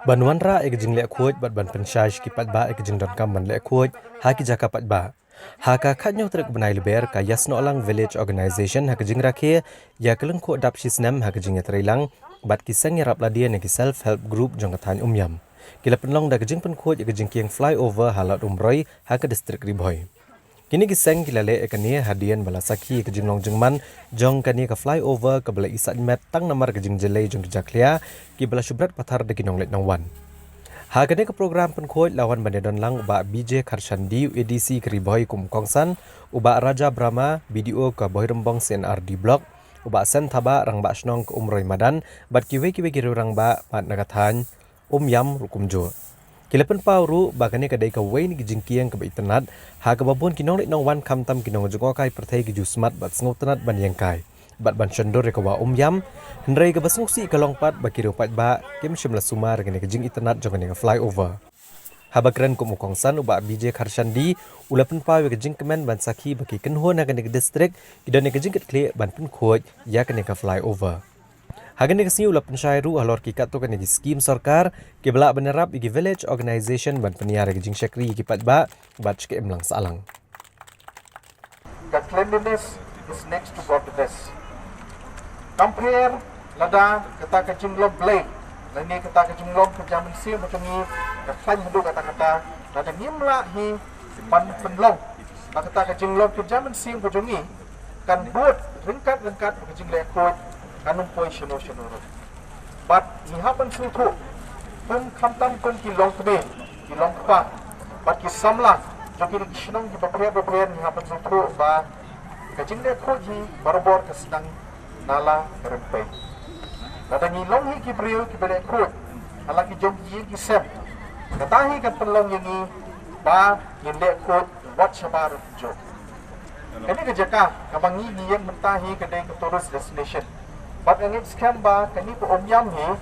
Banuan ra ekjing le khoj bat ban penshaj ki patba ekjing don kam ban le khoj ha ki jaka patba. Ha ka khanyo trek banai leber ka yasno alang village organization ha kejing rakhe ya keleng kho dap sisnam ha kejing yatreilang bat ki sang yarap ladia ne ki self help group jong kathan umyam. Kila penlong da kejing pen khoj ekjing kieng flyover halat umroi ha ka district riboy. Kini kiseng kilale ekani hadian bala sakhi kejing long jengman jong kani ka flyover ka bala isat met tang namar kejing jelai jong jaklia ki bala subrat pathar de kinong let nang wan. Ha kani ka program pen khoj lawan bandedon lang ba BJ Kharshandi ADC kriboy kum kongsan uba Raja Brahma BDO ka Boirembong CNRD block uba sen thaba rang ba snong ka umroi madan bat kiwe giru rang ba mat nagathan yam rukumjo. Kilapan pauru bagane kadai ka wain ki jingkiang ka internet ha ka babon kinong le nong wan kham tam kinong jongo kai perthai ki ju smart bat sngot tanat ban yang kai bat ban chandor ka wa yam hnrei ka basung si ka longpat ba kiro pat ba kim shimla sumar gane ka jing internet jong ka flyover ha bakran ko mukongsan uba BJ Kharshandi ulapan pa ka jing kemen ban sakhi ba ki kenho na gane ka district idane ka jing kle ban pun khoj ya gane ka flyover. Hagan kesini ulah pensyairu halor kikat tu kan di skim sarkar ke belak benerap igi village organization ban peniar igi jing syakri igi patba bat ke emlang salang. The cleanliness is next to godliness. Compare lada kata kecing lom blame. Lani kata kecing lom kejaman sim macam ni. Kafan hendu kata-kata lada ngimla hi pan penlong. Kata kecing lom kejaman sim macam ni kan buat ringkat-ringkat kecing lekot kanung poi shino but ni hapan sulku pun kamtam pun ki long kbe ki long pa but ki samla jo ki shnong ki prepare ni hapan sulku ba kajing le khoji barobor ka sedang nala rempe kata ni long hi ki brio ki bele khoj ala ki jom ki ki sem kata hi kan pelong yang ni ba yin le khoj wat shabar jo kani ka jaka kabangi ni yang mentahi kedai ke tourist destination. But ang scam ba kani ko omyam hi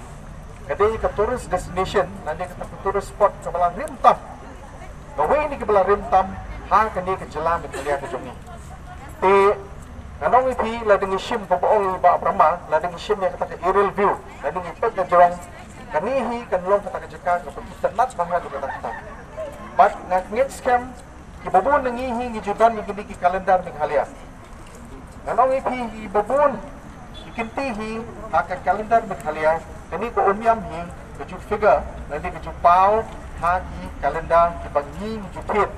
kadai ka tourist destination nanti ka tourist spot ka bala rimtam gawai ni ka bala rimtam ha kani ka jalan ka liya ka jongi te kanong ipi lading shim pa boong ba Brahma lading shim ya kata ka aerial view lading ipet ka jorong kani hi kanlong kata ka jaka ka tanat bahal ka kata but ngit scam ibabon nangihi ni judan ni kini ki kalendar ni halia kanong ipi ibabon kintihi akan kalendar berkalian ini ko umyam hi keju figure nanti keju pau hagi kalendar dibagi jupit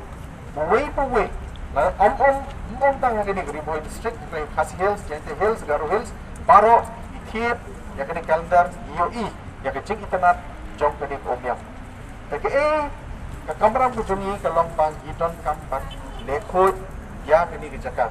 buwe la om tang hagi ni riboy district dari Khasi Hills Jente Hills Garo Hills baro tip ya kini kalendar UAE ya kecing internet jong kini ko umyam tapi ke kamera ko jungi ke lompang idon kampan lekot ya kini kejakan